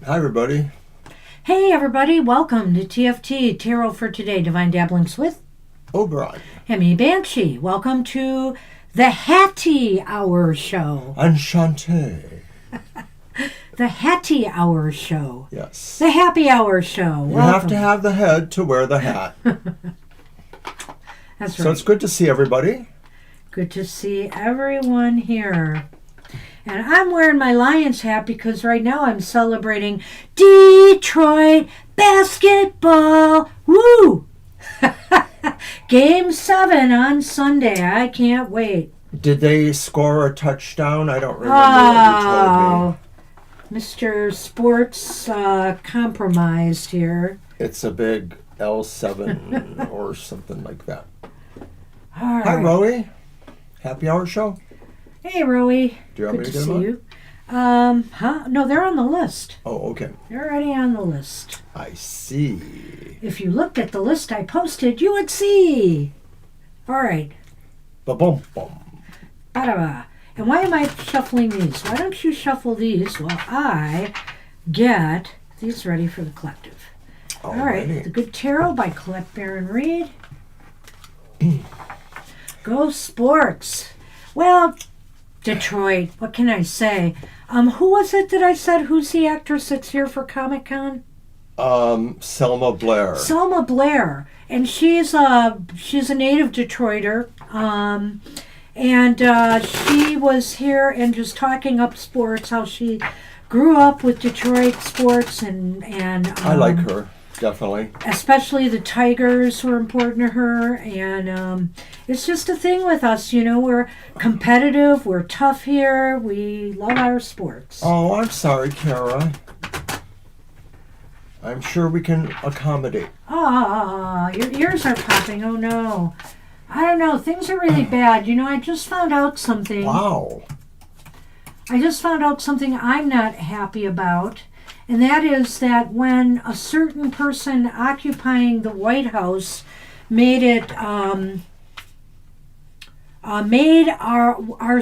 Hi, everybody. Hey everybody, welcome to TFT, Tarot for Today, Divine Dabblings with Oberon. Oberon and Banshee. Welcome to the Hattie Hour Show. Enchanté. The Hattie Hour Show. Yes. The Happy Hour Show. You have to have the head to wear the hat. That's right. So it's good to see everybody. Good to see everyone here. And I'm wearing my Lions hat because right now I'm celebrating Detroit basketball. Woo! Game 7 on Sunday. I can't wait. Did they score a touchdown? I don't remember what you told me. Mr. Sports compromised here. It's a big L7 or something like that. All right. Hi, Rowie. Happy Hour Show. Hey, Rowie. Do you want me to get see them on? you. No, they're on the list. Oh, okay. They're already on the list. I see. If you looked at the list I posted, you would see. All right. Ba-bum, bum. Ba-da-ba. And why am I shuffling these? Why don't you shuffle these while I get these ready for the collective? All right. The Good Tarot by Colette Baron Reed. Go Sports. Well, Detroit, what can I say? Who was it that I said, who's the actress that's here for Comic-Con? Selma Blair. Selma Blair. And she's a native Detroiter. And she was here and just talking up sports, how she grew up with Detroit sports and I like her, definitely. Especially the Tigers were important to her, and it's just a thing with us, you know, we're competitive, we're tough here, we love our sports. Oh, I'm sorry, Kara. I'm sure we can accommodate. Your ears are popping, oh no. I don't know, things are really bad. You know, I just found out something. Wow. I just found out something I'm not happy about. And that is that when a certain person occupying the White House made our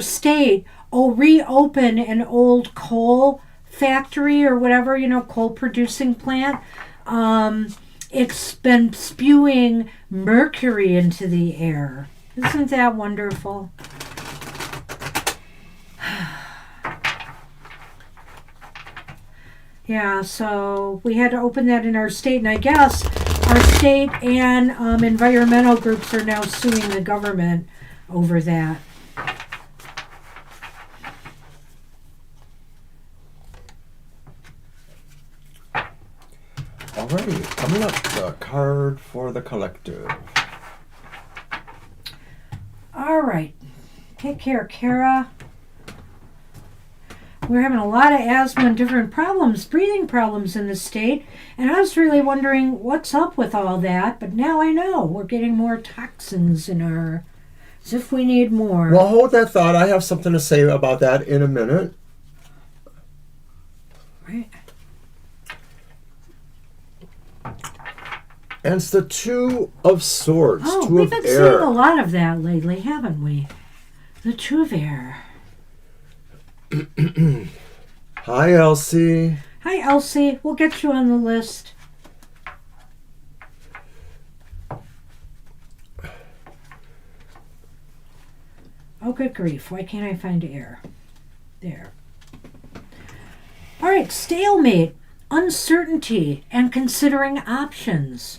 state reopen an old coal factory or whatever, you know, coal producing plant, it's been spewing mercury into the air. Isn't that wonderful? Yeah, so we had to open that in our state, and I guess our state and environmental groups are now suing the government over that. Alrighty, coming up, the card for the collective. All right, take care, Kara. We're having a lot of asthma and different problems, breathing problems in the state, and I was really wondering what's up with all that, but now I know. We're getting more toxins in our, as if we need more. Well, hold that thought. I have something to say about that in a minute. Right. And it's the Two of Swords, Oh, Two we've of been Air. seeing a lot of that lately, haven't we? The Two of Air. Hi, Elsie. Hi, Elsie. We'll get you on the list. Oh, good grief. Why can't I find air? There. All right, stalemate, uncertainty, and considering options.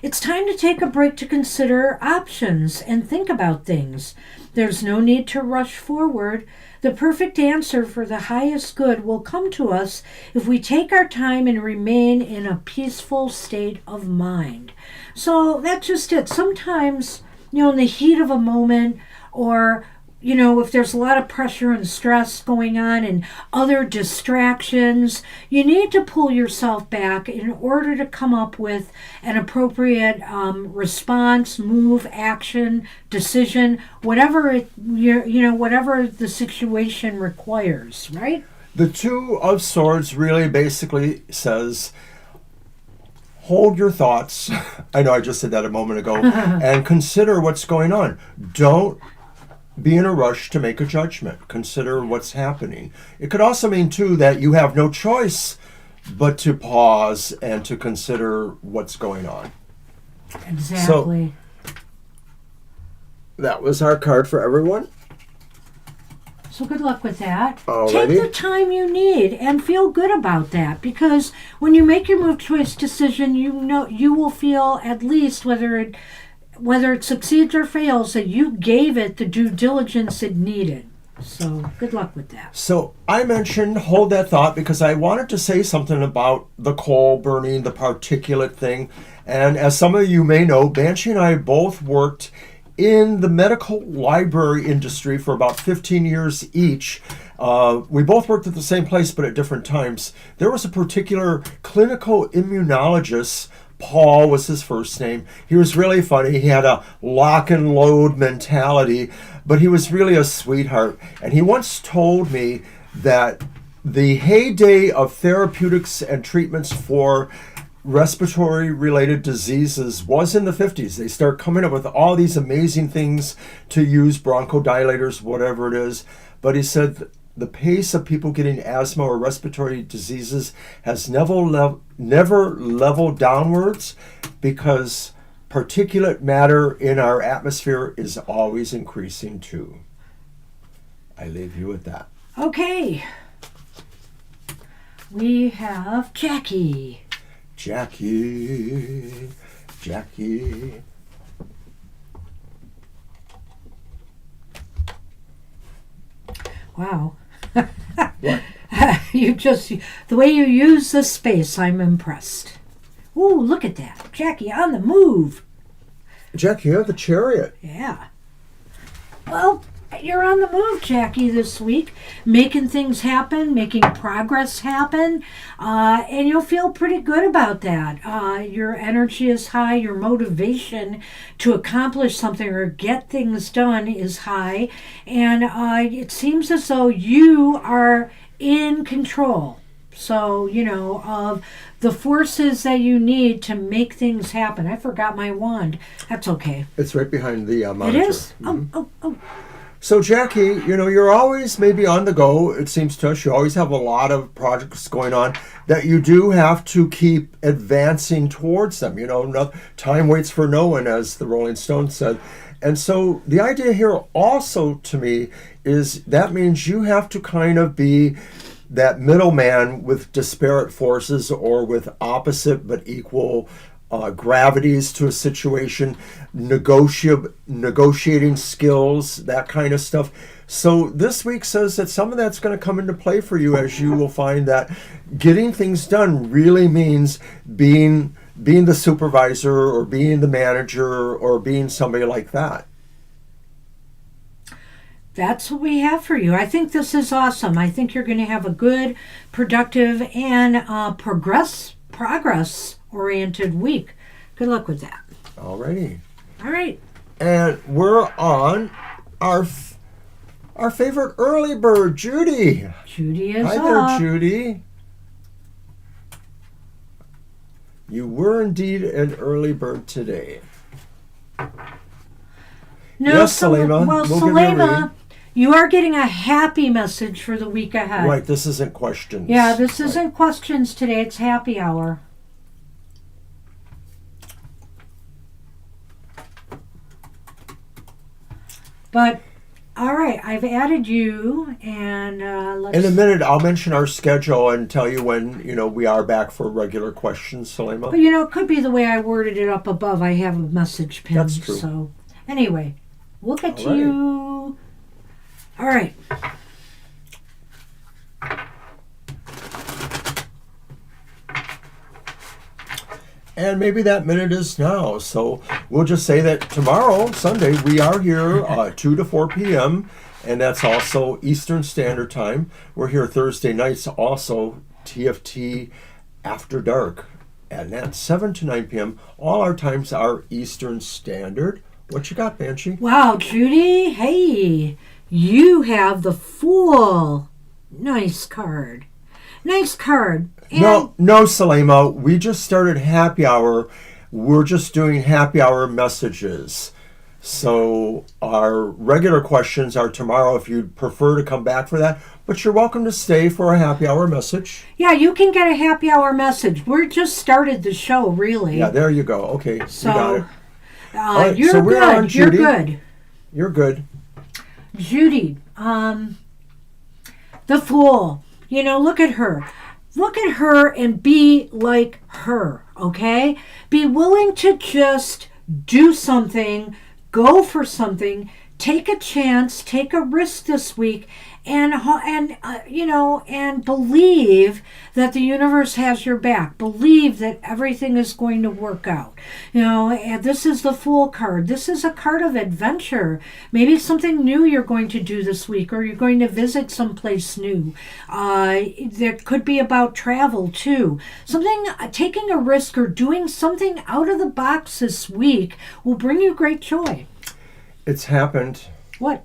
It's time to take a break to consider options and think about things. There's no need to rush forward. The perfect answer for the highest good will come to us if we take our time and remain in a peaceful state of mind. So that's just it. Sometimes, you know, in the heat of a moment, or you know, if there's a lot of pressure and stress going on and other distractions, you need to pull yourself back in order to come up with an appropriate response, move, action, decision, whatever whatever the situation requires, right? The Two of Swords really basically says, hold your thoughts. I know I just said that a moment ago. And consider what's going on. Don't be in a rush to make a judgment. Consider what's happening. It could also mean, too, that you have no choice but to pause and to consider what's going on. Exactly. So, that was our card for everyone. So good luck with that. Alrighty. Take the time you need and feel good about that, because when you make your move choice decision, you know you will feel, at least whether it succeeds or fails, that you gave it the due diligence it needed. So good luck with that. So I mentioned hold that thought because I wanted to say something about the coal burning, the particulate thing. And as some of you may know, Banshee and I both worked in the medical library industry for about 15 years each. We both worked at the same place, but at different times. There was a particular clinical immunologist. Paul was his first name. He was really funny. He had a lock and load mentality, but he was really a sweetheart. And he once told me that the heyday of therapeutics and treatments for respiratory related diseases was in the 50s. They start coming up with all these amazing things to use, bronchodilators, whatever it is. But he said the pace of people getting asthma or respiratory diseases has never leveled downwards because particulate matter in our atmosphere is always increasing too. I leave you with that. Okay. We have Jackie. Jackie. Wow. What? The way you use the space, I'm impressed. Ooh, look at that. Jackie on the move. Jackie, you have the Chariot. Yeah. Well, you're on the move, Jackie, this week, making things happen, making progress happen, and you'll feel pretty good about that. Your energy is high, your motivation to accomplish something or get things done is high, and it seems as though you are in control. So, of the forces that you need to make things happen. I forgot my wand. That's okay. It's right behind the monitor. It is? Mm-hmm. Oh. So, Jackie, you're always maybe on the go, it seems to us. You always have a lot of projects going on that you do have to keep advancing towards them. Time waits for no one, as the Rolling Stones said. And so the idea here also to me is that means you have to kind of be that middleman with disparate forces or with opposite but equal gravities to a situation, negotiating skills, that kind of stuff. So this week says that some of that's going to come into play for you, as you will find that getting things done really means being the supervisor or being the manager or being somebody like that. That's what we have for you. I think this is awesome. I think you're going to have a good, productive, and progress-oriented week. Good luck with that. Alrighty. All right. And we're on our favorite early bird, Judy. Judy is Hi up. there, Judy. You were indeed an early bird today. No, yes, Selema. Well, we'll give you a read. Selema, you are getting a happy message for the week ahead. Right, this isn't questions. Yeah, this isn't questions today. It's happy hour. But, all right, I've added you, and let's... In a minute, I'll mention our schedule and tell you when, we are back for regular questions, Selema. But, it could be the way I worded it up above. I have a message pinned. That's true. So, anyway, we'll get to right. you. All right. And maybe that minute is now. So we'll just say that tomorrow, Sunday, we are here 2 to 4 p.m. And that's also Eastern Standard Time. We're here Thursday nights, also TFT After Dark. And that's 7 to 9 p.m. All our times are Eastern Standard. What you got, Banshee? Wow, Judy. Hey, you have the Fool. Nice card. Nice card. And No, Selema. We just started happy hour. We're just doing happy hour messages. So our regular questions are tomorrow if you'd prefer to come back for that. But you're welcome to stay for a happy hour message. Yeah, you can get a happy hour message. We're just started the show, really. Yeah, there you go. Okay, So, you got it. Right, you're so we're good. on, Judy. You're good. You're good. Judy, the Fool. You know, look at her. Look at her and be like her, okay? Be willing to just do something, go for something, take a chance, take a risk this week, and believe that the universe has your back. Believe that everything is going to work out. And this is the Fool card. This is a card of adventure. Maybe it's something new you're going to do this week, or you're going to visit someplace new. There could be about travel too. Something, taking a risk or doing something out of the box this week will bring you great joy. It's happened. What?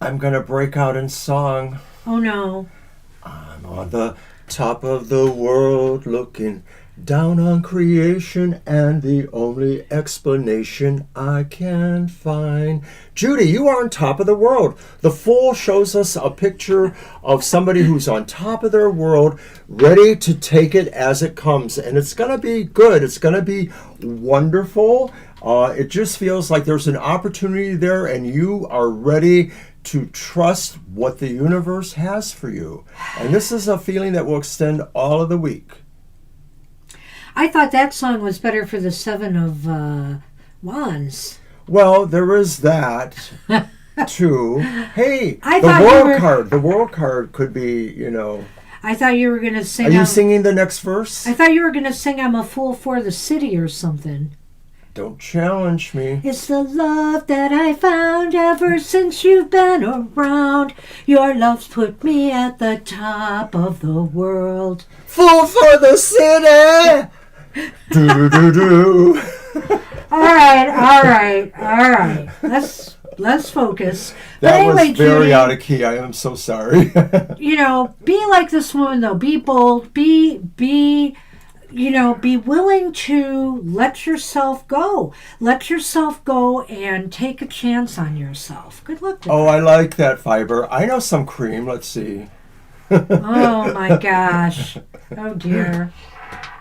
I'm going to break out in song. Oh, no. I'm on the top of the world looking down on creation, and the only explanation I can find. Judy, you are on top of the world. The Fool shows us a picture of somebody who's on top of their world, ready to take it as it comes. And it's going to be good. It's going to be wonderful. It just feels like there's an opportunity there, and you are ready to trust what the universe has for you. And this is a feeling that will extend all of the week. I thought that song was better for the Seven of Wands. Well, there is that too. Hey, the world card could be, I thought you were going to sing. Are you singing the next verse? I thought you were going to sing I'm a Fool for the City or something. Don't challenge me. It's the love that I found ever since you've been around. Your love's put me at the top of the world. Fool for the city! Do-do-do-do. All right. Let's focus. That but anyway, was very Judy, out of key. I am so sorry. Be like this woman though. Be bold. Be willing to let yourself go. Let yourself go and take a chance on yourself. Good luck. Oh, I like that fiber. I know some cream. Let's see. Oh my gosh. Oh dear.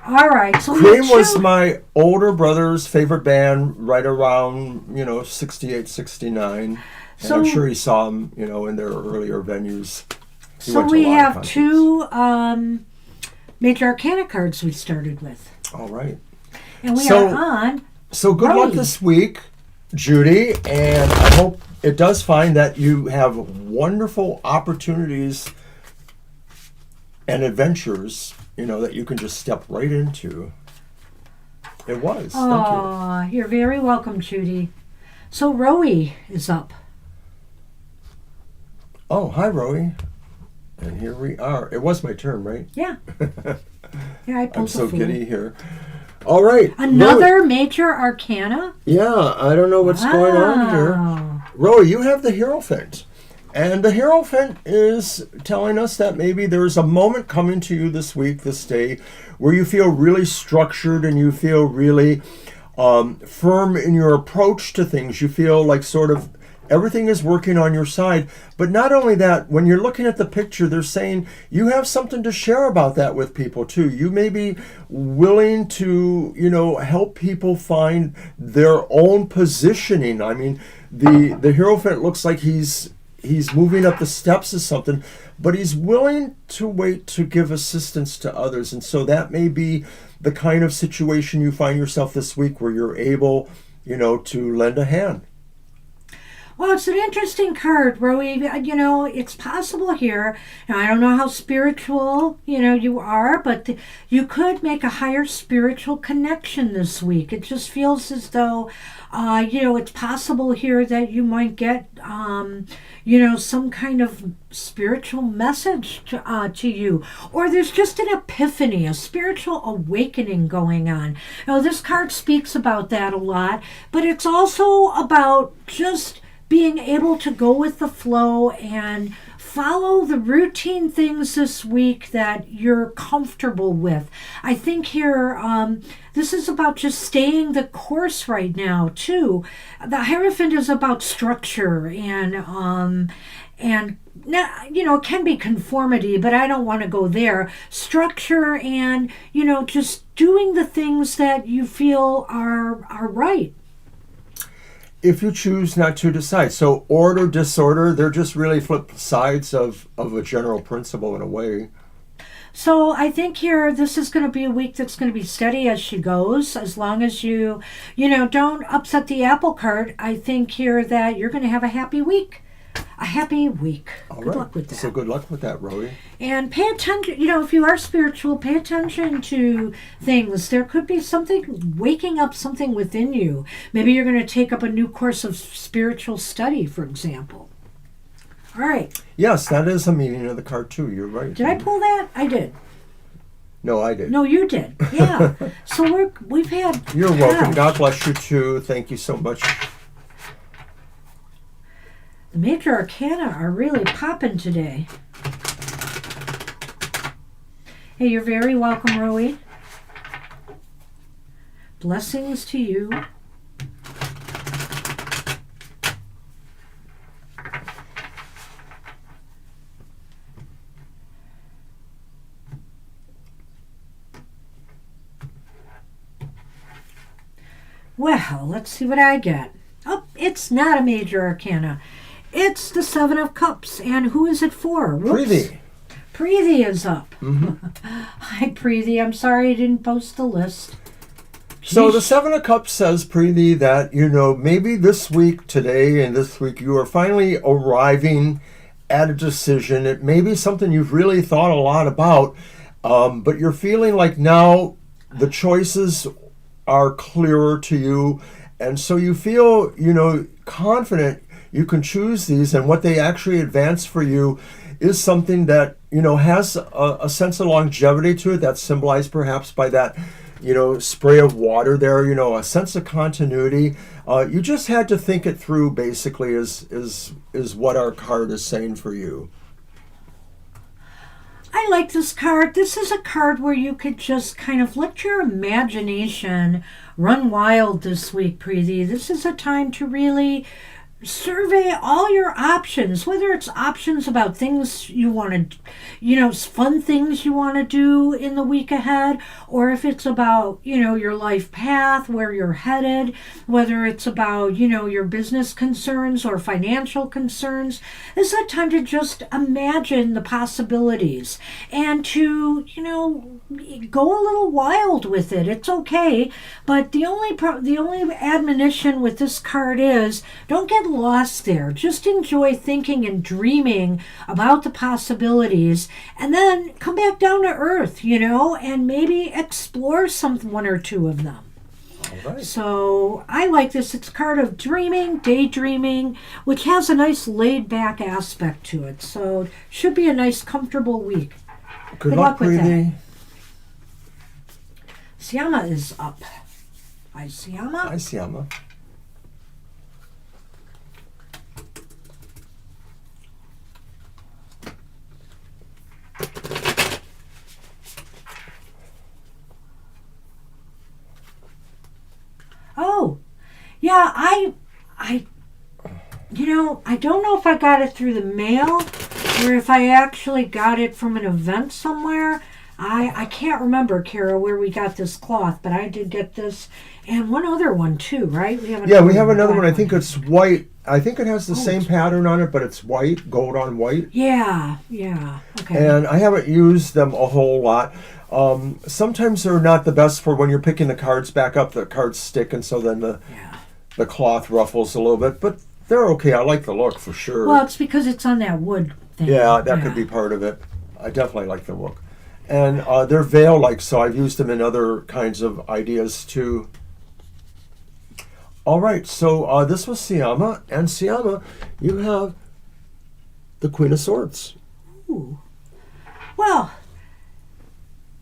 All right. So Cream was my older brother's favorite band right around, 68, 69. And I'm sure he saw them, in their earlier venues. So we have two Major Arcana cards we started with. All right. And we are on. So good luck this week, Judy. And I hope it does find that you have wonderful opportunities and adventures, that you can just step right into. It was. Oh, you're very welcome, Judy. So Rowie is up. Oh, hi, Rowie. And here we are. It was my turn, right? Yeah. Yeah, I pulled I'm so the Fool. giddy here. All right. Another Major Arcana? Yeah, I don't know what's going on here. Rowie, you have the Hierophant. And the Hierophant is telling us that maybe there's a moment coming to you this week, this day, where you feel really structured and you feel really firm in your approach to things. You feel like sort of everything is working on your side. But not only that, when you're looking at the picture, they're saying you have something to share about that with people too. You may be willing to, help people find their own positioning. I mean, the Hierophant looks like he's moving up the steps of something, but he's willing to wait to give assistance to others. And so that may be the kind of situation you find yourself this week where you're able, to lend a hand. Well, it's an interesting card, Rowie. It's possible here. Now, I don't know how spiritual, you are, but you could make a higher spiritual connection this week. It just feels as though, it's possible here that you might get, some kind of spiritual message to you. Or there's just an epiphany, a spiritual awakening going on. Now, this card speaks about that a lot, but it's also about just being able to go with the flow and follow the routine things this week that you're comfortable with. I think here, this is about just staying the course right now, too. The Hierophant is about structure and now, it can be conformity, but I don't want to go there. Structure and, just doing the things that you feel are right. If you choose not to decide. So order, disorder, they're just really flip sides of a general principle in a way. So I think here this is going to be a week that's going to be steady as she goes, as long as you don't upset the apple cart. I think here that you're going to have a happy week. A happy week. All good right. luck with that. So good luck with that, Rody. And pay attention, if you are spiritual, pay attention to things. There could be something, waking up something within you. Maybe you're going to take up a new course of spiritual study, for example. All right. Yes, that is a meaning of the card, too. You're right. Did I pull that? I did. No, I did. No, you did. Yeah. So we've had... You're welcome. God bless you, too. Thank you so much. The major arcana are really popping today. Hey, you're very welcome, Rowie. Blessings to you. Well, let's see what I get. Oh, it's not a major arcana. It's the Seven of Cups. And who is it for? Preeti. Preeti is up. Mm-hmm. Hi, Preeti. I'm sorry I didn't post the list. So the Seven of Cups says, Preeti, that, maybe this week, today and this week, you are finally arriving at a decision. It may be something you've really thought a lot about, but you're feeling like now the choices are clearer to you. And so you feel, confident you can choose these, and what they actually advance for you is something that, has a sense of longevity to it, that's symbolized perhaps by that, spray of water there, a sense of continuity. You just had to think it through, basically, is what our card is saying for you. I like this card. This is a card where you could just kind of let your imagination run wild this week, Preeti. This is a time to really survey all your options, whether it's options about things you want to, fun things you want to do in the week ahead, or if it's about, your life path, where you're headed, whether it's about, your business concerns or financial concerns. It's a time to just imagine the possibilities and to, go a little wild with it. It's okay, but the only admonition with this card is don't get lost there. Just enjoy thinking and dreaming about the possibilities, and then come back down to earth, and maybe explore one or two of them. All right. So I like this. It's a card of dreaming, daydreaming, which has a nice laid-back aspect to it. So it should be a nice, comfortable week. Good luck with that. Siama is up. Hi, Siama. Hi, Siama. Oh, yeah, I don't know if I got it through the mail or if I actually got it from an event somewhere. I can't remember, Kara, where we got this cloth, but I did get this and one other one too, right? We have another one. I think it's white. I think it has the same pattern on it, but it's white, gold on white. Yeah. Okay. And I haven't used them a whole lot. Sometimes they're not the best for when you're picking the cards back up. The cards stick, and so then the cloth ruffles a little bit. But they're okay. I like the look for sure. Well, it's because it's on that wood thing. Yeah, that could be part of it. I definitely like the look. And they're veil-like, so I've used them in other kinds of ideas too. All right, so this was Siama, and Siama, you have the Queen of Swords. Ooh. Well,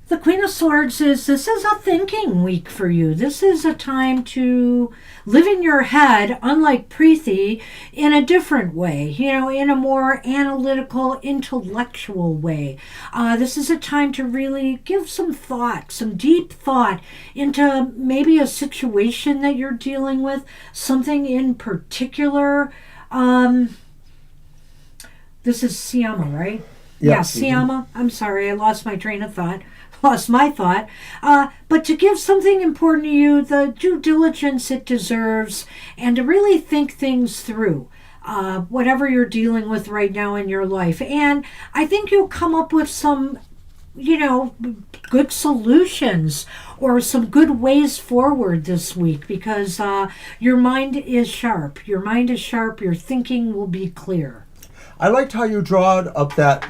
the Queen of Swords this is a thinking week for you. This is a time to live in your head, unlike Preeti, in a different way, in a more analytical, intellectual way. This is a time to really give some thought, some deep thought into maybe a situation that you're dealing with, something in particular. This is Siama, right? Yes. Yeah, Siama. I'm sorry, I lost my train of thought. Lost my thought. But to give something important to you the due diligence it deserves, and to really think things through, whatever you're dealing with right now in your life. And I think you'll come up with some, good solutions or some good ways forward this week, because your mind is sharp. Your mind is sharp. Your thinking will be clear. I liked how you drawed up that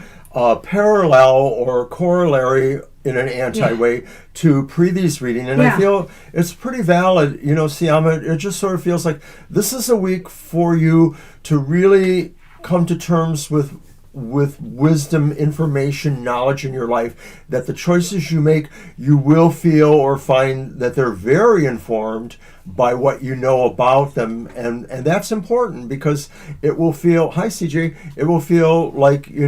parallel or corollary in an anti-way to Preeti's reading, and I feel it's pretty valid. Siama, it just sort of feels like this is a week for you to really come to terms with wisdom, information, knowledge in your life, that the choices you make, you will feel or find that they're very informed by what you know about them, and that's important, because it will feel, hi CJ, it will feel like you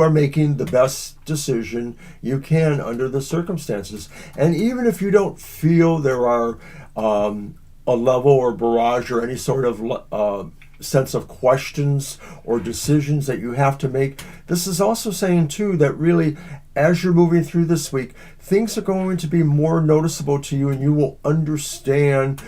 are making the best decision you can under the circumstances. And even if you don't feel there are a level or barrage or any sort of sense of questions or decisions that you have to make, this is also saying too that really, as you're moving through this week, things are going to be more noticeable to you, and you will understand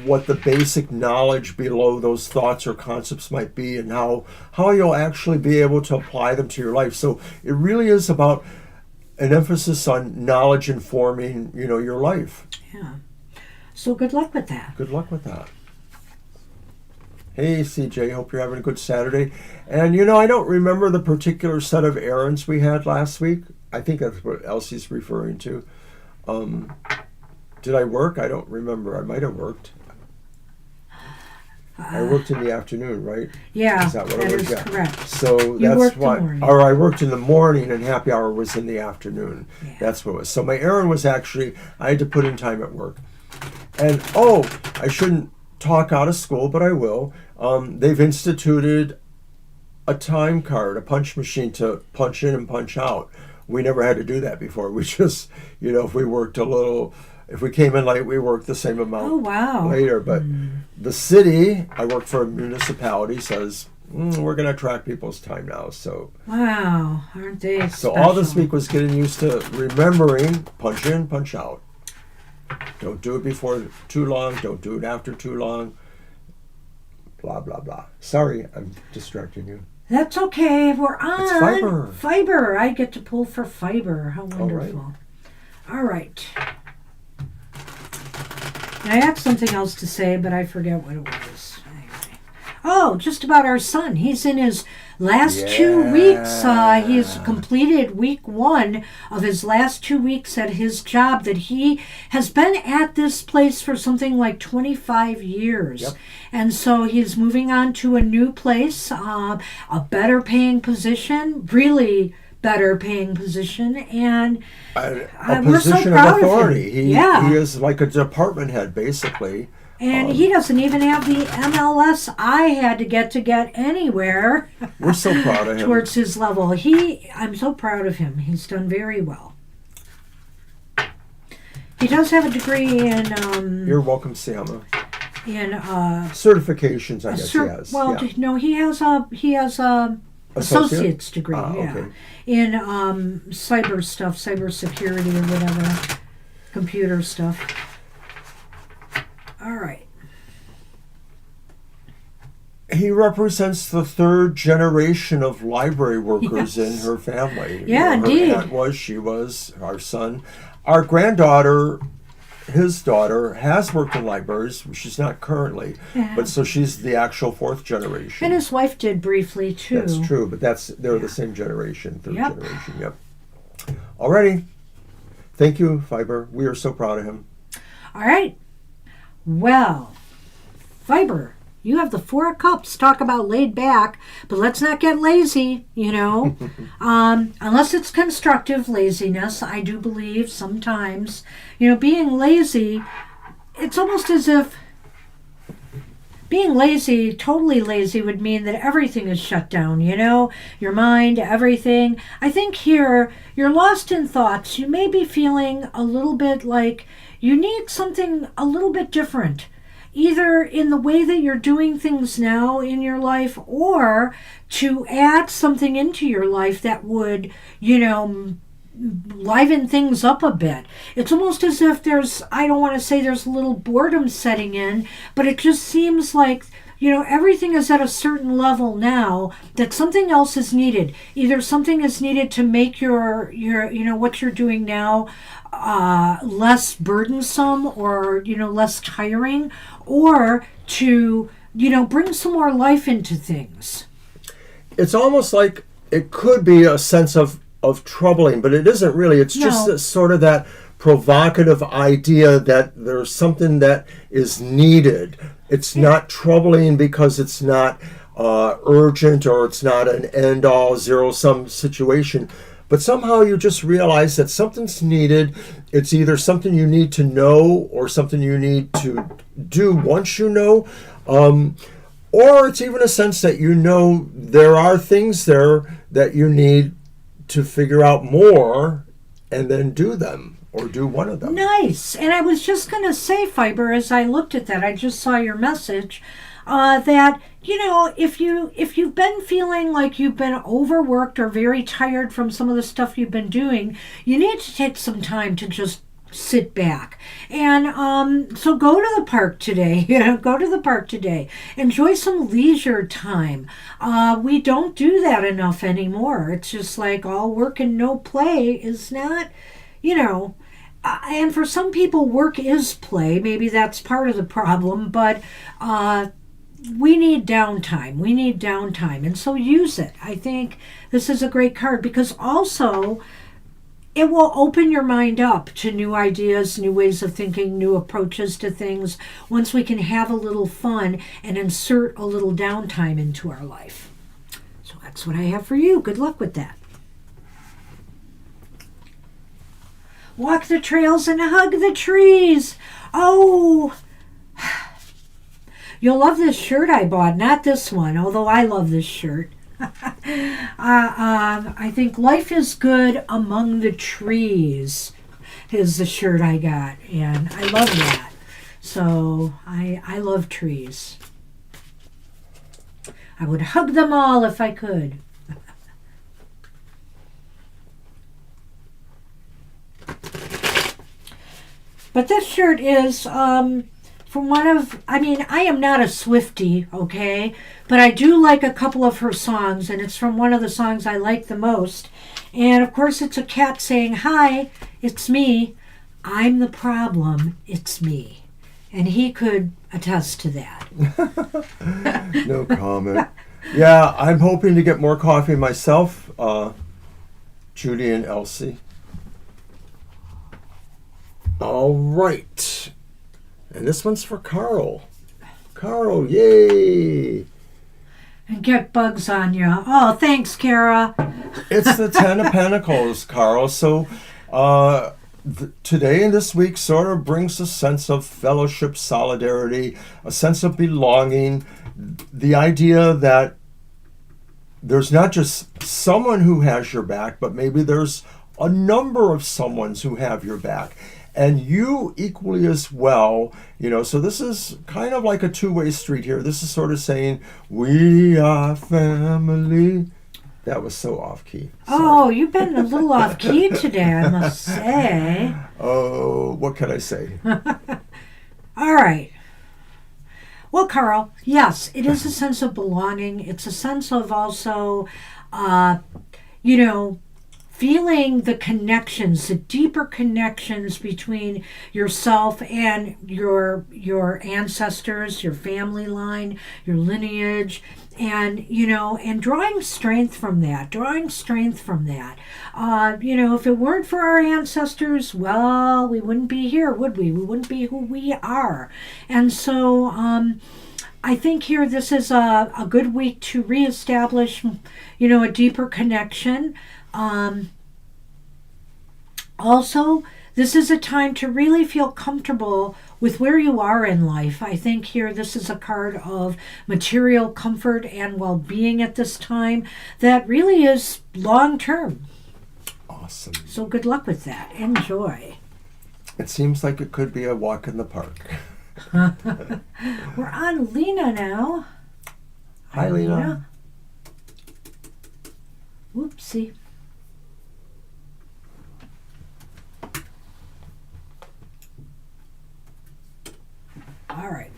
what the basic knowledge below those thoughts or concepts might be, and how you'll actually be able to apply them to your life. So it really is about an emphasis on knowledge informing your life. Yeah. So good luck with that. Good luck with that. Hey CJ, hope you're having a good Saturday. And I don't remember the particular set of errands we had last week. I think that's what Elsie's referring to. Did I work? I don't remember. I might have worked. I worked in the afternoon, right? Yeah, is that what that it was? is correct. So You that's worked why. the morning. Or I worked in the morning, and happy hour was in the afternoon. Yeah. That's what it was. So my errand was actually, I had to put in time at work. And I shouldn't talk out of school, but I will. They've instituted a time card, a punch machine to punch in and punch out. We never had to do that before. We just, if we worked a little, if we came in late, we worked the same amount later. But the city, I work for a municipality, says, we're going to track people's time now. So wow, aren't they So all this week was getting used to remembering, punch in, punch out. Don't do it before too long. Don't do it after too long. Blah, blah, blah. Sorry, I'm distracting you. That's okay. We're on. It's fiber. Fiber. I get to pull for fiber. How wonderful. All right. I had something else to say, but I forget what it was. Anyway. Just about our son. He's in his last 2 weeks. He's completed week 1 of his last 2 weeks at his job that he has been at this place for something like 25 years. Yep. And so he's moving on to a new place, a better paying position, really better paying position, and a we're so position proud of authority. Of him. He is like a department head, basically. And he doesn't even have the MLS I had to get anywhere. We're so proud of him. Towards his level. I'm so proud of him. He's done very well. He does have a degree in... You're welcome, Siama. In... certifications, I guess he has. Well, yeah. no, he has a associate's degree, okay. in cyber stuff, cyber security or whatever, computer stuff. All right. He represents the 3rd generation of library workers in her family. Yeah, indeed. Her aunt she was, our son. Our granddaughter, his daughter, has worked in libraries. She's not currently, but so she's the actual 4th generation. And his wife did briefly, too. That's true, but they're the same generation, 3rd generation, yep. Alrighty. Thank you, Fiber. We are so proud of him. All right. Well, Fiber, You have the Four of Cups, talk about laid back, but let's not get lazy, unless it's constructive laziness. I do believe sometimes, being lazy, it's almost as if being lazy, totally lazy, would mean that everything is shut down, your mind, everything. I think here, you're lost in thoughts. You may be feeling a little bit like you need something a little bit different, either in the way that you're doing things now in your life, or to add something into your life that would, liven things up a bit. It's almost as if I don't want to say there's a little boredom setting in, but it just seems like, everything is at a certain level now that something else is needed. Either something is needed to make your what you're doing now less burdensome, or, less tiring, or to, bring some more life into things. It's almost like it could be a sense of troubling, but it isn't really. It's just sort of that provocative idea that there's something that is needed. It's not troubling because it's not urgent, or it's not an end-all, zero-sum situation. But somehow you just realize that something's needed. It's either something you need to know or something you need to do once you know. Or it's even a sense that there are things there that you need to figure out more and then do them, or do one of them. Nice. And I was just going to say, Fiber, as I looked at that, I just saw your message, that, if you've been feeling like you've been overworked or very tired from some of the stuff you've been doing, you need to take some time to just sit back. And so go to the park today. Go to the park today. Enjoy some leisure time. We don't do that enough anymore. It's just like all work and no play is not, and for some people work is play. Maybe that's part of the problem, but we need downtime. We need downtime. And so use it. I think this is a great card, because also it will open your mind up to new ideas, new ways of thinking, new approaches to things, once we can have a little fun and insert a little downtime into our life. So that's what I have for you. Good luck with that. Walk the trails and hug the trees. Oh, you'll love this shirt I bought. Not this one, although I love this shirt. I think life is good among the trees is the shirt I got, and I love that. So I love trees. I would hug them all if I could. But this shirt is from I am not a Swiftie, okay? But I do like a couple of her songs, and it's from one of the songs I like the most. And of course, it's a cat saying, "Hi, it's me. I'm the problem. It's me." And he could attest to that. No comment. Yeah, I'm hoping to get more coffee myself, Judy and Elsie. All right. And this one's for Carl. Carl, yay! And get bugs on you. Oh, thanks, Kara. It's the Ten of Pentacles, Carl. So today and this week sort of brings a sense of fellowship, solidarity, a sense of belonging, the idea that there's not just someone who has your back, but maybe there's a number of someones who have your back. And you equally as well, so this is kind of like a two-way street here. This is sort of saying, we are family. That was so off-key. Sorry. Oh, you've been a little off-key today, I must say. Oh, what can I say? All right. Well, Carl, yes, it is a sense of belonging. It's a sense of also, feeling the connections, the deeper connections between yourself and your ancestors, your family line, your lineage, and and drawing strength from that. If it weren't for our ancestors, we wouldn't be here, would we? We wouldn't be who we are. And so I think here this is a good week to reestablish, a deeper connection. Also, this is a time to really feel comfortable with where you are in life. I think here this is a card of material comfort and well-being at this time that really is long-term. Awesome. So good luck with that. Enjoy. It seems like it could be a walk in the park. We're on Lena now. Hi, Lena. Whoopsie. All right.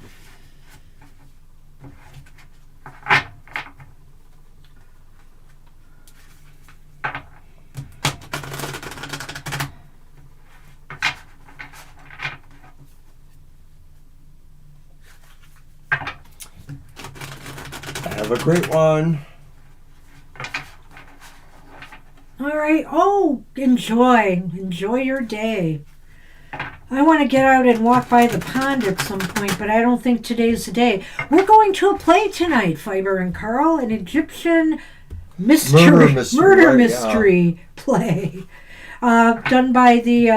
Have a great one. All right. Oh, enjoy your day. I want to get out and walk by the pond at some point, but I don't think today's the day. We're going to a play tonight, Fiber and Carl, an Egyptian murder mystery play, done by the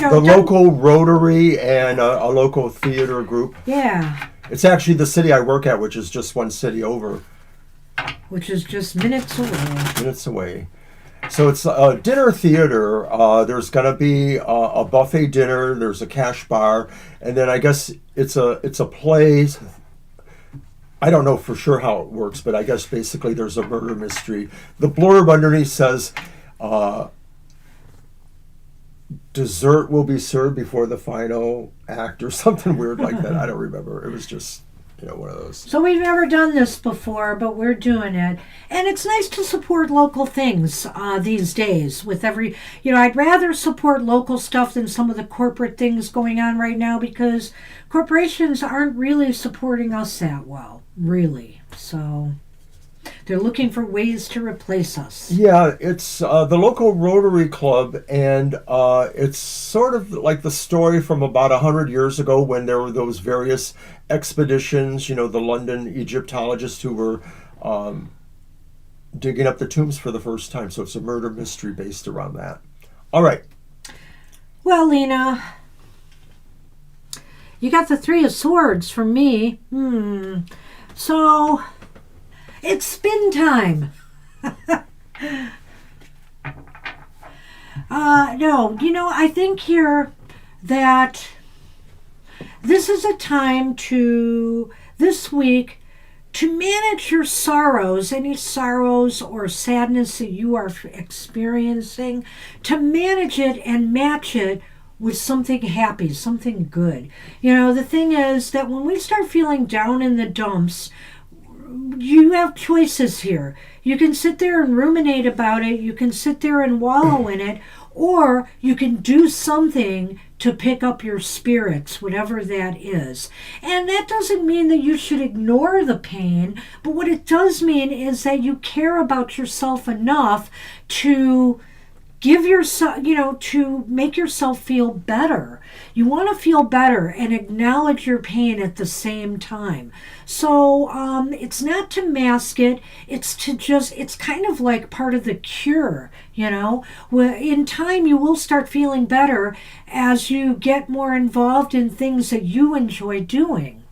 local Rotary and a local theater group. Yeah. It's actually the city I work at, which is just one city over. Which is just minutes away. So it's a dinner theater. There's going to be a buffet dinner. There's a cash bar, and then I guess it's a play. I don't know for sure how it works, but I guess basically there's a murder mystery. The blurb underneath says, "Dessert will be served before the final act," or something weird like that. I don't remember. It was just one of those. So we've never done this before, but we're doing it. And it's nice to support local things these days with every, I'd rather support local stuff than some of the corporate things going on right now because corporations aren't really supporting us that well, really. So they're looking for ways to replace us. Yeah, it's the local Rotary Club, and it's sort of like the story from about 100 years ago when there were those various expeditions, the London Egyptologists who were digging up the tombs for the first time. So it's a murder mystery based around that. All right. Well, Lena, you got the Three of Swords from me. So it's spin time. No, I think here that this is a time this week, to manage your sorrows, any sorrows or sadness that you are experiencing, to manage it and match it with something happy, something good. The thing is that when we start feeling down in the dumps, you have choices here. You can sit there and ruminate about it. You can sit there and wallow in it. Or you can do something to pick up your spirits, whatever that is. And that doesn't mean that you should ignore the pain. But what it does mean is that you care about yourself enough to give yourself, to make yourself feel better. You want to feel better and acknowledge your pain at the same time. So it's not to mask it. It's kind of like part of the cure, In time, you will start feeling better as you get more involved in things that you enjoy doing.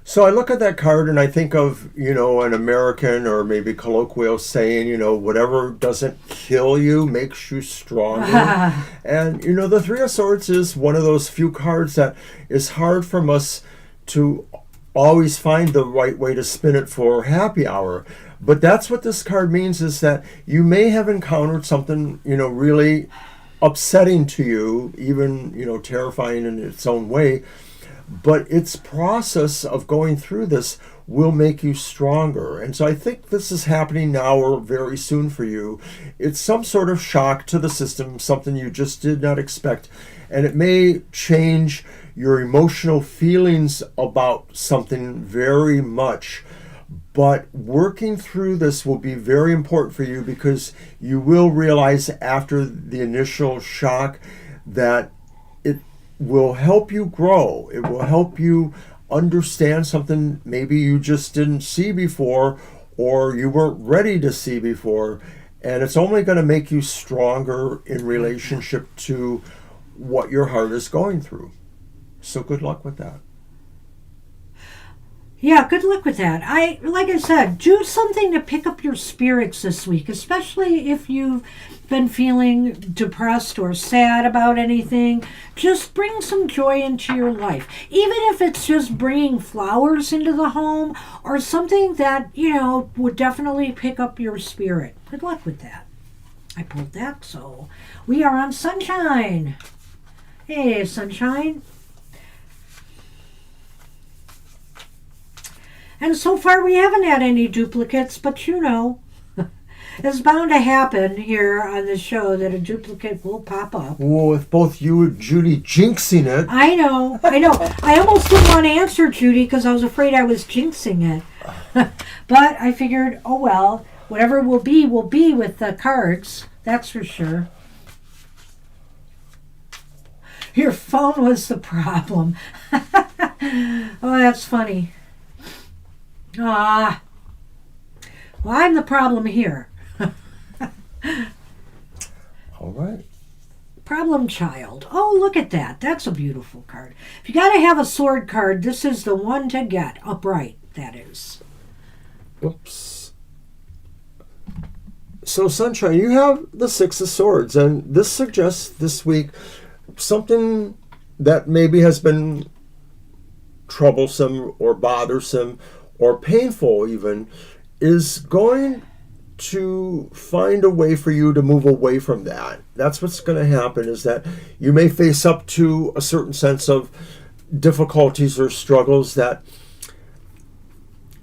So I look at that card and I think of, an American or maybe colloquial saying, whatever doesn't kill you makes you stronger. And, the Three of Swords is one of those few cards that is hard for us to always find the right way to spin it for happy hour. But that's what this card means, is that you may have encountered something, really upsetting to you, even, terrifying in its own way. But its process of going through this will make you stronger. And so I think this is happening now or very soon for you. It's some sort of shock to the system, something you just did not expect. And it may change your emotional feelings about something very much. But working through this will be very important for you because you will realize after the initial shock that it will help you grow. It will help you understand something maybe you just didn't see before or you weren't ready to see before. And it's only going to make you stronger in relationship to what your heart is going through. So good luck with that. Yeah, good luck with that. Like I said, do something to pick up your spirits this week, especially if you've been feeling depressed or sad about anything. Just bring some joy into your life. Even if it's just bringing flowers into the home or something that, would definitely pick up your spirit. Good luck with that. I pulled that, so we are on Sunshine. Hey, Sunshine. And so far we haven't had any duplicates, but it's bound to happen here on the show that a duplicate will pop up. Well, with both you and Judy jinxing it. I know. I almost didn't want to answer Judy because I was afraid I was jinxing it. But I figured, oh well, whatever will be with the cards. That's for sure. Your phone was the problem. Oh, that's funny. Well, I'm the problem here. All right. Problem child. Oh, look at that. That's a beautiful card. If you got to have a sword card, this is the one to get. Upright, that is. Oops. So, Sunshine, you have the Six of Swords, and this suggests this week something that maybe has been troublesome or bothersome or painful even, is going to find a way for you to move away from that. That's what's going to happen, is that you may face up to a certain sense of difficulties or struggles that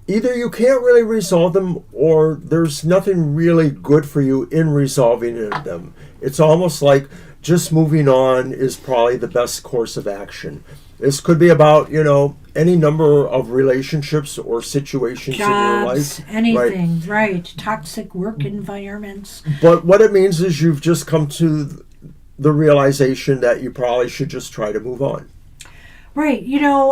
either you can't really resolve them or there's nothing really good for you in resolving them. It's almost like just moving on is probably the best course of action. This could be about, any number of relationships or situations Jobs, in your life. Anything, right. Toxic work environments. But what it means is you've just come to the realization that you probably should just try to move on. Right.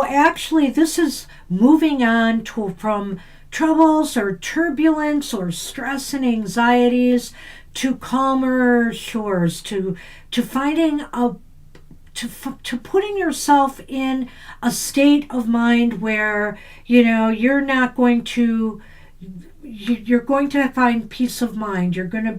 Actually, this is moving on from troubles or turbulence or stress and anxieties to calmer shores, to finding to putting yourself in a state of mind where you're going to find peace of mind. You're going to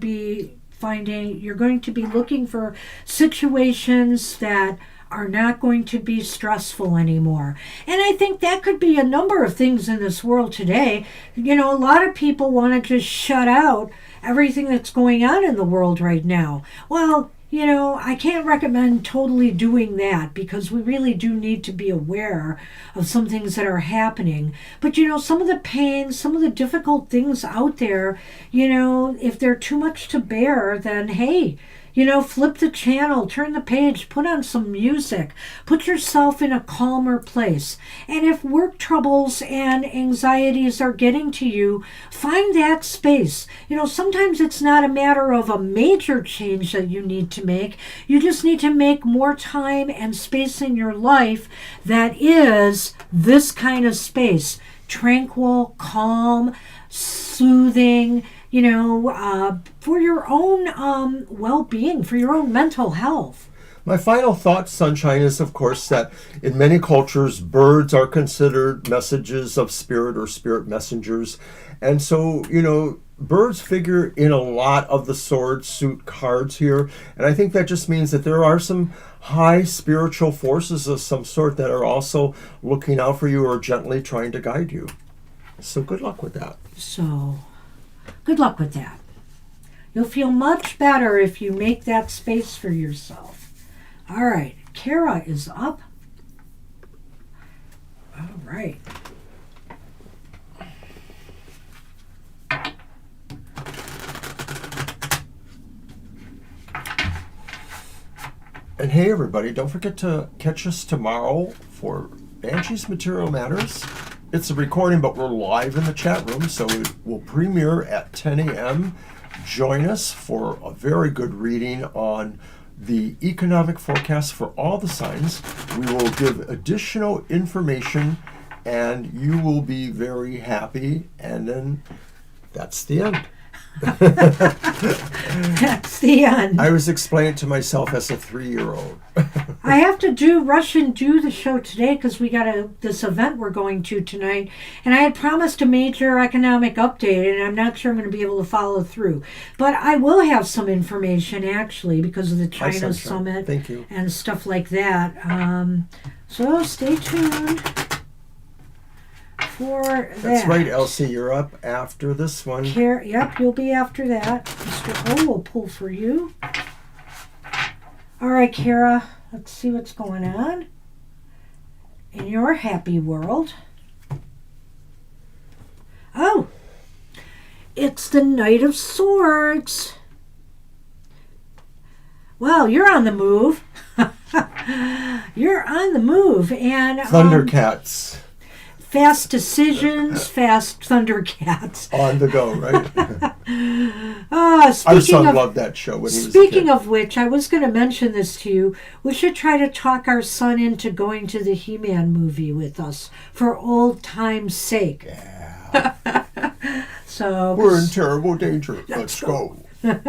be looking for situations that are not going to be stressful anymore. And I think that could be a number of things in this world today. A lot of people want to just shut out everything that's going on in the world right now. Well, I can't recommend totally doing that because we really do need to be aware of some things that are happening. But, some of the pain, some of the difficult things out there, if they're too much to bear, then hey, flip the channel, turn the page, put on some music, put yourself in a calmer place. And if work troubles and anxieties are getting to you, find that space. Sometimes it's not a matter of a major change that you need to make. You just need to make more time and space in your life that is this kind of space. Tranquil, calm, soothing, for your own well-being, for your own mental health. My final thought, Sunshine, is of course that in many cultures, birds are considered messages of spirit or spirit messengers. And so, birds figure in a lot of the sword suit cards here. And I think that just means that there are some high spiritual forces of some sort that are also looking out for you or gently trying to guide you. So good luck with that. So good luck with that. You'll feel much better if you make that space for yourself. All right, Kara is up. All right. And hey, everybody, don't forget to catch us tomorrow for Banshee's Material Matters. It's a recording, but we're live in the chat room, so it will premiere at 10 a.m. Join us for a very good reading on the economic forecast for all the signs. We will give additional information and you will be very happy, and then that's the end. That's the end. I was explaining it to myself as a 3-year-old. I have to rush and do the show today because we got this event we're going to tonight, and I had promised a major economic update, and I'm not sure I'm going to be able to follow through. But I will have some information actually because of the China Summit. Thank you. And stuff like that. So stay tuned for that. That's right, Elsie. You're up after this one. Yep, you'll be after that. Mr. O will pull for you. All right, Kara, let's see what's going on in your happy world. Oh, it's the Knight of Swords. Well, you're on the move. You're on the move. And Thundercats. Fast decisions, fast Thundercats. On the go, right? Our son loved that show when he was a kid. Speaking of which, I was going to mention this to you. We should try to talk our son into going to the He-Man movie with us for old time's sake. Yeah. So we're in terrible danger. Let's go. My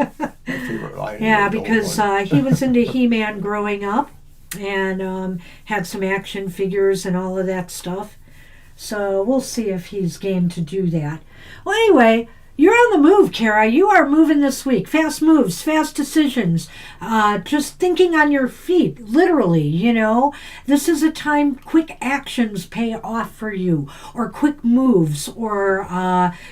favorite line. Yeah, because he was into He-Man growing up and had some action figures and all of that stuff. So we'll see if he's game to do that. Well, anyway, you're on the move, Kara. You are moving this week. Fast moves, fast decisions. Just thinking on your feet, literally, you know. This is a time quick actions pay off for you, or quick moves, or,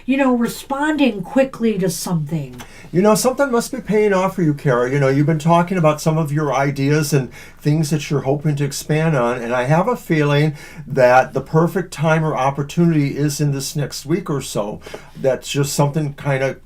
responding quickly to something. You know, something must be paying off for you, Kara. You know, you've been talking about some of your ideas and things that you're hoping to expand on, and I have a feeling that the perfect time or opportunity is in this next week or so. That's just something kind of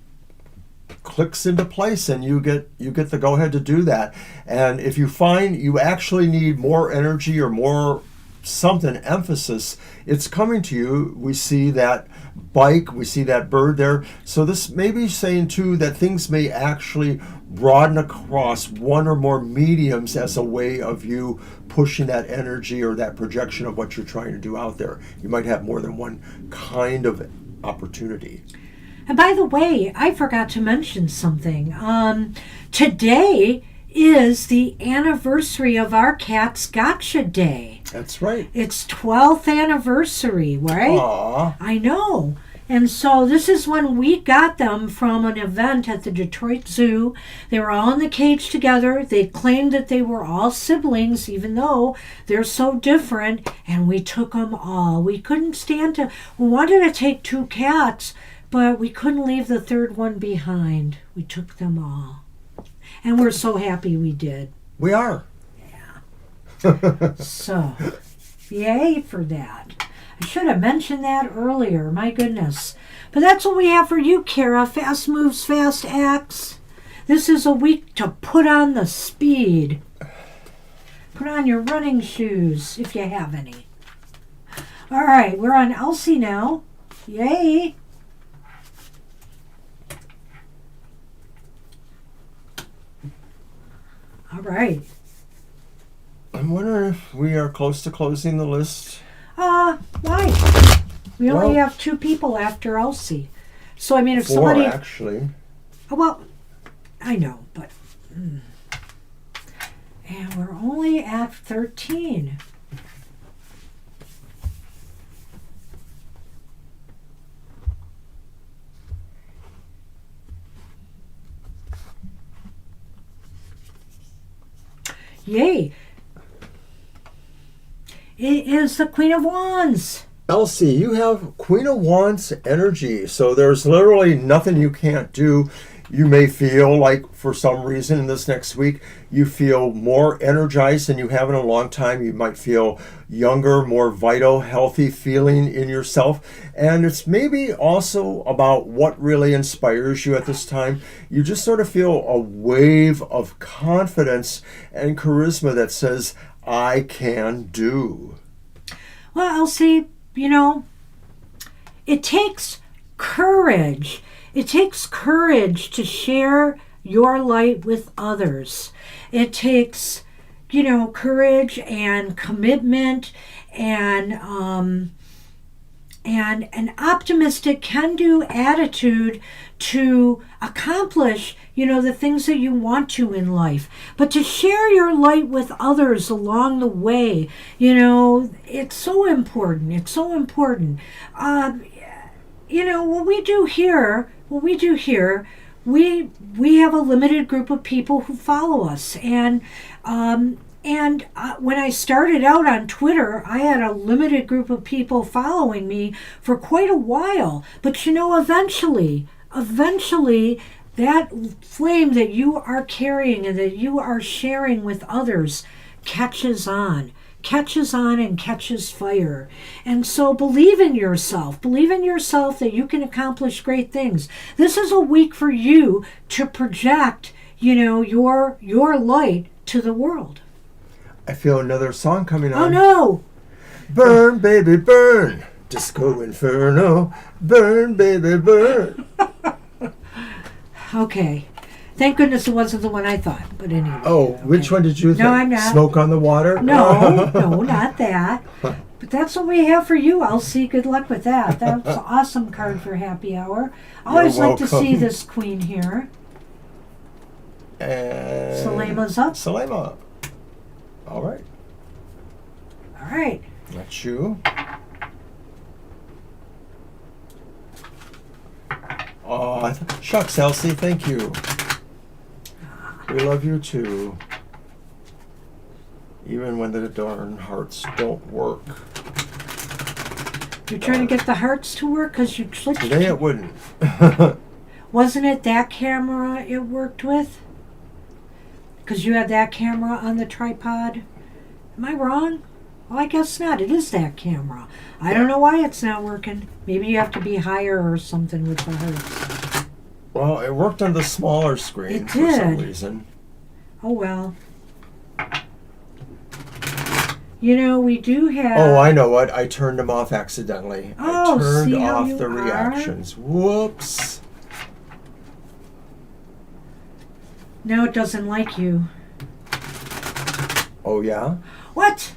clicks into place and you get the go-ahead to do that. And if you find you actually need more energy or more something emphasis, it's coming to you. We see that bike, we see that bird there. So this may be saying too that things may actually broaden across one or more mediums as a way of you pushing that energy or that projection of what you're trying to do out there. You might have more than one kind of opportunity. And by the way, I forgot to mention something. Today is the anniversary of our Cat's Gotcha Day. That's right. It's 12th anniversary, right? Aww. I know. And so this is when we got them from an event at the Detroit Zoo. They were all in the cage together. They claimed that they were all siblings, even though they're so different. And we took them all. We couldn't stand to... We wanted to take 2 cats, but we couldn't leave the third one behind. We took them all. And we're so happy we did. We are. Yeah. So, yay for that. I should have mentioned that earlier. My goodness. But that's what we have for you, Kara. Fast moves, fast acts. This is a week to put on the speed. Put on your running shoes, if you have any. All right, we're on Elsie now. Yay. All right. I'm wondering if we are close to closing the list. Why? We only have 2 people after Elsie. So, I mean, if 4, somebody... actually. Well, I know, but... And we're only at 13. Yay. It is the Queen of Wands. Elsie, you have Queen of Wands energy, so there's literally nothing you can't do. You may feel like for some reason in this next week, you feel more energized than you have in a long time. You might feel younger, more vital, healthy feeling in yourself. And it's maybe also about what really inspires you at this time. You just sort of feel a wave of confidence and charisma that says, I can do. Well, Elsie, you know, it takes courage. It takes courage to share your light with others. It takes, you know, courage and commitment and and an optimistic can-do attitude to accomplish, the things that you want to in life, but to share your light with others along the way. It's so important. It's so important. What we do here, we have a limited group of people who follow us, and when I started out on Twitter, I had a limited group of people following me for quite a while. But eventually, that flame that you are carrying and that you are sharing with others catches on and catches fire. And so believe in yourself that you can accomplish great things. This is a week for you to project, your light to the world. I feel another song coming on. Oh no! Burn, baby, burn. Disco Inferno. Burn, baby, burn. Okay. Thank goodness it wasn't the one I thought. But anyway. Oh, okay. Which one did you think? No, I'm not. Smoke on the Water? No, not that. But that's what we have for you, Elsie. Good luck with that. That's an awesome card for happy hour. I always like to see this queen here. And Selema's up. Selema. All right. All right. That's you. Oh, shucks, Elsie. Thank you. We love you too. Even when the darn hearts don't work. You're trying to get the hearts to work because you clicked. Today it wouldn't. Wasn't it that camera it worked with? Because you had that camera on the tripod? Am I wrong? Well, I guess not. It is that camera. I don't know why it's not working. Maybe you have to be higher or something with the hearts. Well, it worked on the smaller screen for some reason. Oh, well. We do have... Oh, I know what. I turned them off accidentally. Oh, I turned see how off you the are? reactions. Whoops. No, it doesn't like you. Oh, yeah? What?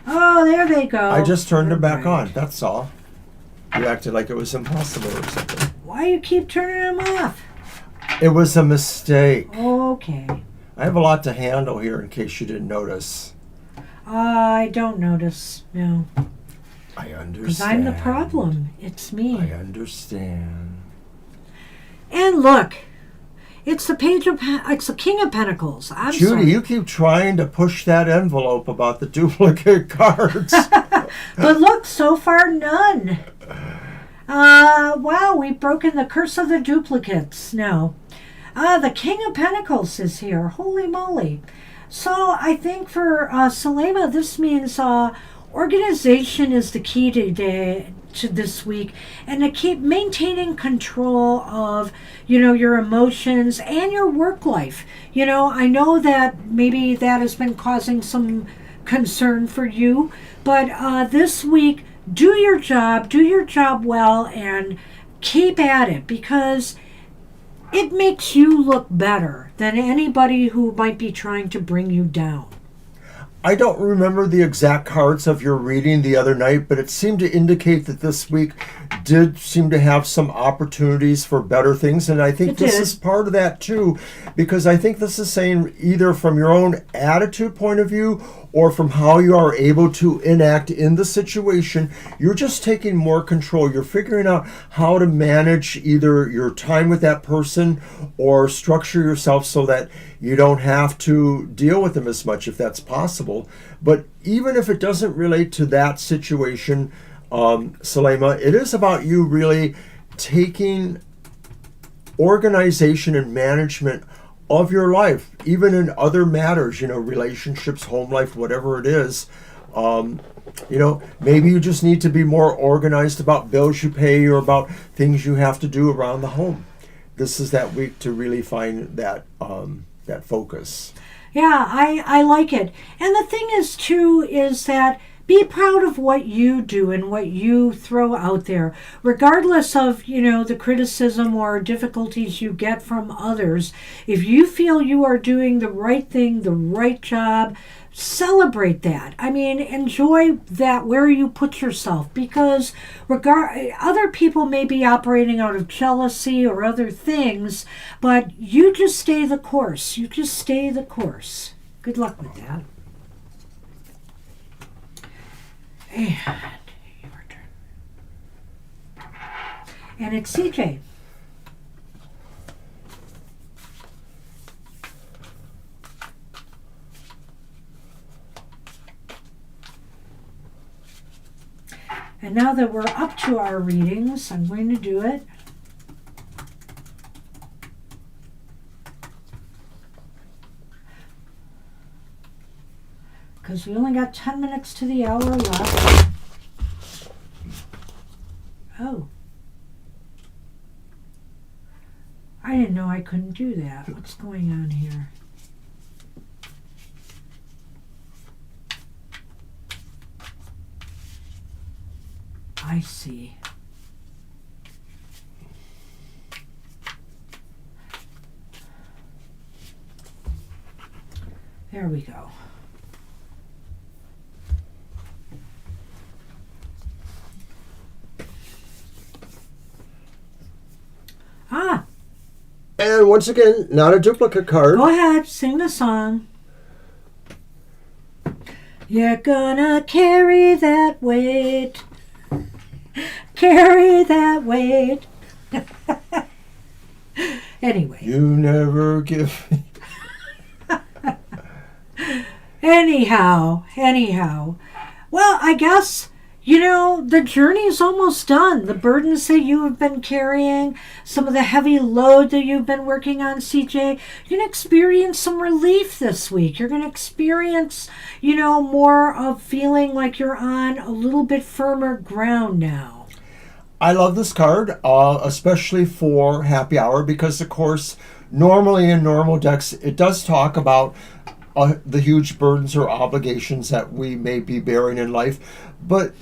Oh, there they go. I just turned them back on. That's all. You acted like it was impossible or something. Why you keep turning them off? It was a mistake. Okay. I have a lot to handle here in case you didn't notice. I don't notice, no. I understand. Because I'm the problem. It's me. I understand. And look, it's the it's the King of Pentacles. I'm Judy, sorry. you keep trying to push that envelope about the duplicate cards. But look, so far none. Wow, we've broken the curse of the duplicates. No. The King of Pentacles is here. Holy moly. So I think for Selema, this means organization is the key to this week, and to keep maintaining control of, your emotions and your work life. I know that maybe that has been causing some concern for you, but this week, do your job well, and keep at it, because it makes you look better than anybody who might be trying to bring you down. I don't remember the exact cards of your reading the other night, but it seemed to indicate that this week did seem to have some opportunities for better things. And I think this is part of that too, because I think this is saying either from your own attitude point of view or from how you are able to enact in the situation, you're just taking more control. You're figuring out how to manage either your time with that person or structure yourself so that you don't have to deal with them as much if that's possible. But even if it doesn't relate to that situation, Selema, it is about you really taking organization and management of your life, even in other matters, relationships, home life, whatever it is. Maybe you just need to be more organized about bills you pay or about things you have to do around the home. This is that week to really find that focus. Yeah, I like it. And the thing is, too, is that be proud of what you do and what you throw out there, regardless of, the criticism or difficulties you get from others. If you feel you are doing the right thing, the right job, celebrate that. I mean, enjoy that where you put yourself, because other people may be operating out of jealousy or other things, but you just stay the course. You just stay the course. Good luck with that. And your turn. And it's CJ. And now that we're up to our readings, I'm going to do it. Because we only got 10 minutes to the hour left. Oh. I didn't know I couldn't do that. What's going on here? I see. There we go. Ah. And once again, not a duplicate card. Go ahead, sing the song. You're gonna carry that weight. Carry that weight. Anyway. You never give me. Anyhow. Well, I guess, the journey's almost done. The burdens that you have been carrying, some of the heavy load that you've been working on, CJ, you're going to experience some relief this week. You're going to experience, more of feeling like you're on a little bit firmer ground now. I love this card, especially for happy hour, because, of course, normally in normal decks, it does talk about the huge burdens or obligations that we may be bearing in life. But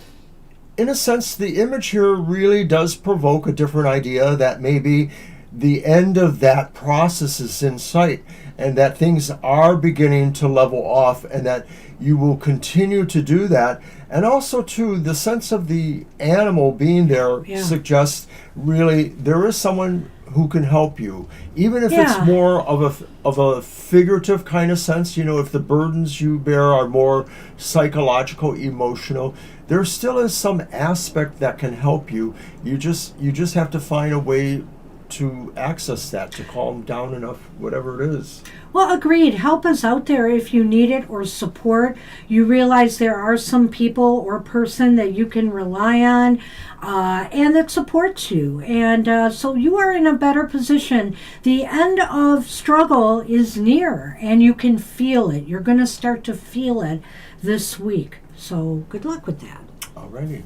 in a sense, the image here really does provoke a different idea that maybe the end of that process is in sight, and that things are beginning to level off, and that you will continue to do that. And also, too, the sense of the animal being there suggests really there is someone who can help you, even if it's more of a figurative kind of sense. If the burdens you bear are more psychological, emotional, there still is some aspect that can help you. You just have to find a way to access that, to calm down enough, whatever it is. Well, agreed. Help is out there if you need it, or support. You realize there are some people or person that you can rely on and that supports you. And so you are in a better position. The end of struggle is near, and you can feel it. You're going to start to feel it this week. So good luck with that. Alrighty.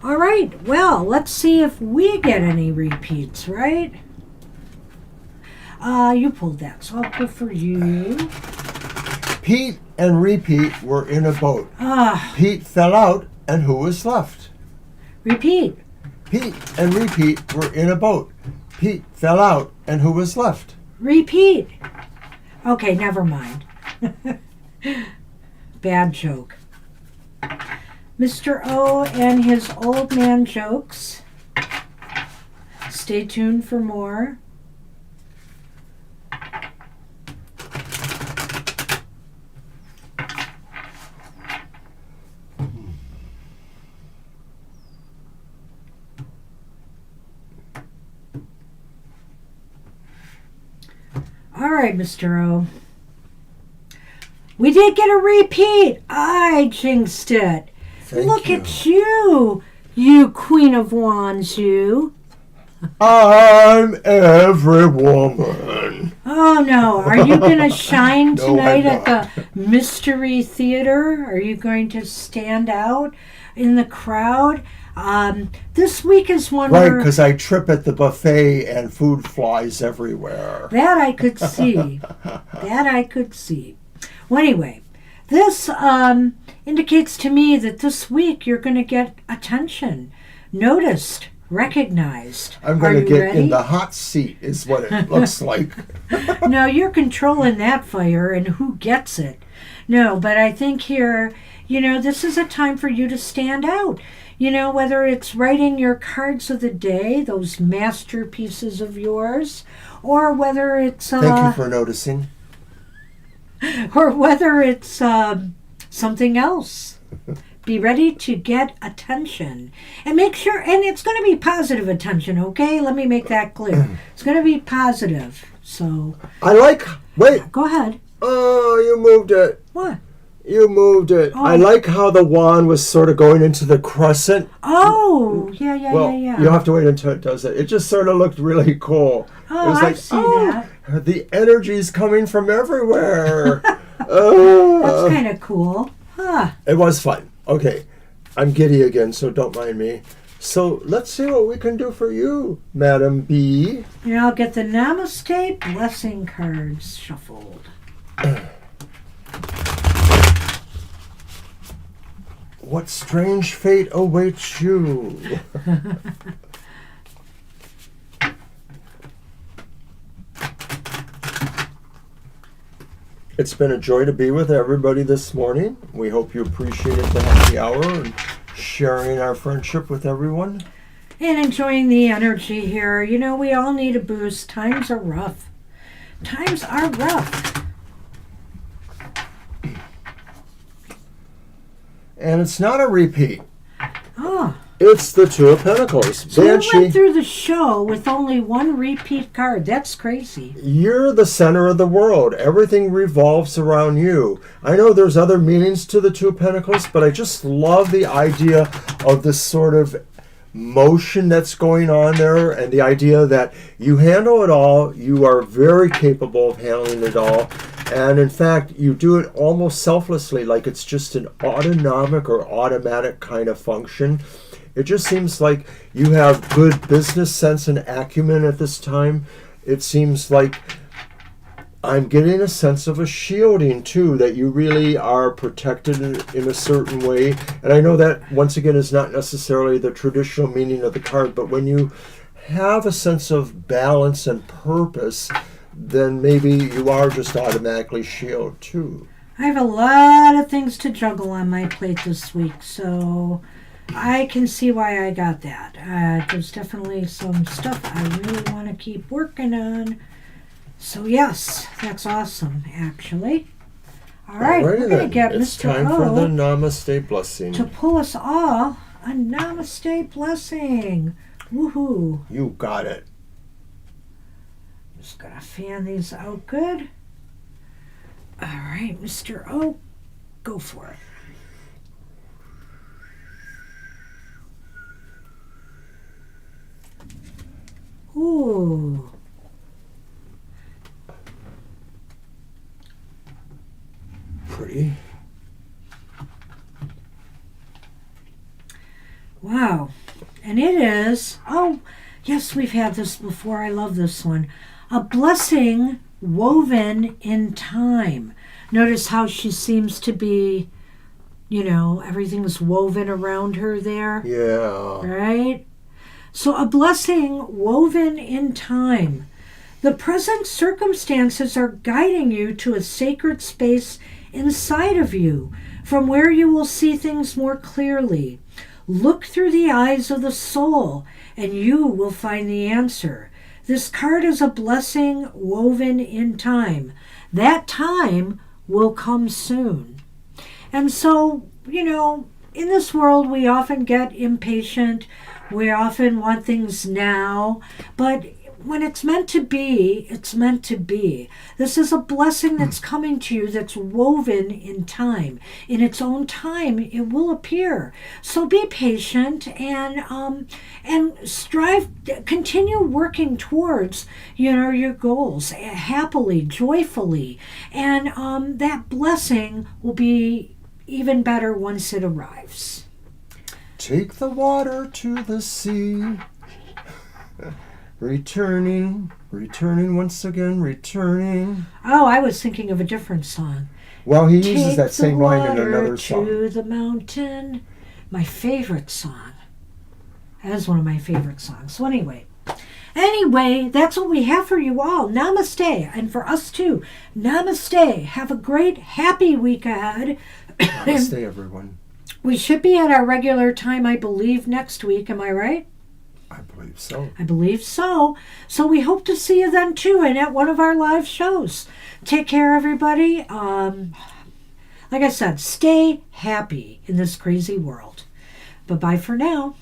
All right, well, let's see if we get any repeats, right? You pulled that, so I'll pull for you. Pete and Repeat were in a boat. Pete fell out, and who was left? Repeat. Pete and Repeat were in a boat. Pete fell out, and who was left? Repeat. Okay, never mind. Bad joke. Mr. O and his old man jokes. Stay tuned for more. All right, Mr. O. We did get a repeat. I jinxed it. Look at you, you Queen of Wands, you. I'm every woman. Oh, no. Are you going to shine tonight at the Mystery Theater? Are you going to stand out in the crowd? This week is one right, because I trip at the buffet and food flies everywhere. That I could see. That I could see. Well, anyway, This indicates to me that this week you're going to get attention, noticed, recognized. I'm going to get ready? in the hot seat is what it looks like. No, you're controlling that fire and who gets it. No, but I think here, this is a time for you to stand out. Whether it's writing your cards of the day, those masterpieces of yours, or whether it's... Thank you for noticing. Or whether it's something else. Be ready to get attention. And make sure, and it's going to be positive attention, okay? Let me make that clear. It's going to be positive, so... Wait. Go ahead. Oh, you moved it. What? You moved it. Oh. I like how the wand was sort of going into the crescent. Oh, yeah. You'll have to wait until it does it. It just sort of looked really cool. Oh, I see that. The energy's coming from everywhere. That's kind of cool. Huh. It was fun. Okay, I'm giddy again, so don't mind me. So let's see what we can do for you, Madam B. I'll get the Namaste Blessing cards shuffled. What strange fate awaits you? It's been a joy to be with everybody this morning. We hope you appreciated the happy hour and sharing our friendship with everyone. And enjoying the energy here. We all need a boost. Times are rough. Times are rough. And it's not a repeat. Oh. It's the Two of Pentacles. So Banshee, we went through the show with only one repeat card. That's crazy. You're the center of the world. Everything revolves around you. I know there's other meanings to the Two of Pentacles, but I just love the idea of this sort of motion that's going on there, and the idea that you handle it all. You are very capable of handling it all. And in fact, you do it almost selflessly, like it's just an autonomic or automatic kind of function. It just seems like you have good business sense and acumen at this time. It seems like I'm getting a sense of a shielding too, that you really are protected in a certain way. And I know that once again is not necessarily the traditional meaning of the card, but when you have a sense of balance and purpose, then maybe you are just automatically shielded too. I have a lot of things to juggle on my plate this week, so I can see why I got that. There's definitely some stuff I really want to keep working on. So yes, that's awesome, actually. All right, we're going to get it's Mr. time O for the Namaste Blessing. to pull us all a Namaste Blessing. Woohoo. You got it. Just got to fan these out good. All right, Mr. O, go for it. Ooh. Pretty. Wow. And it is, oh, yes, we've had this before. I love this one. A blessing woven in time. Notice how she seems to be, everything's woven around her there. Yeah. Right? So a blessing woven in time. The present circumstances are guiding you to a sacred space inside of you, from where you will see things more clearly. Look through the eyes of the soul, and you will find the answer. This card is a blessing woven in time. That time will come soon. And so, in this world, we often get impatient. We often want things now. But when it's meant to be, it's meant to be. This is a blessing that's coming to you that's woven in time. In its own time, it will appear. So be patient and strive, continue working towards, your goals happily, joyfully. And that blessing will be even better once it arrives. Take the water to the sea. Returning once again, returning. Oh, I was thinking of a different song. Well, he uses Take that same the line in water another song. to the mountain. My favorite song. That is one of my favorite songs. So anyway, that's what we have for you all. Namaste. And for us too. Namaste. Have a great, happy week ahead. Namaste, everyone. We should be at our regular time, I believe, next week. Am I right? I believe so. I believe so. So we hope to see you then too and at one of our live shows. Take care, everybody. Like I said, stay happy in this crazy world. Bye-bye for now.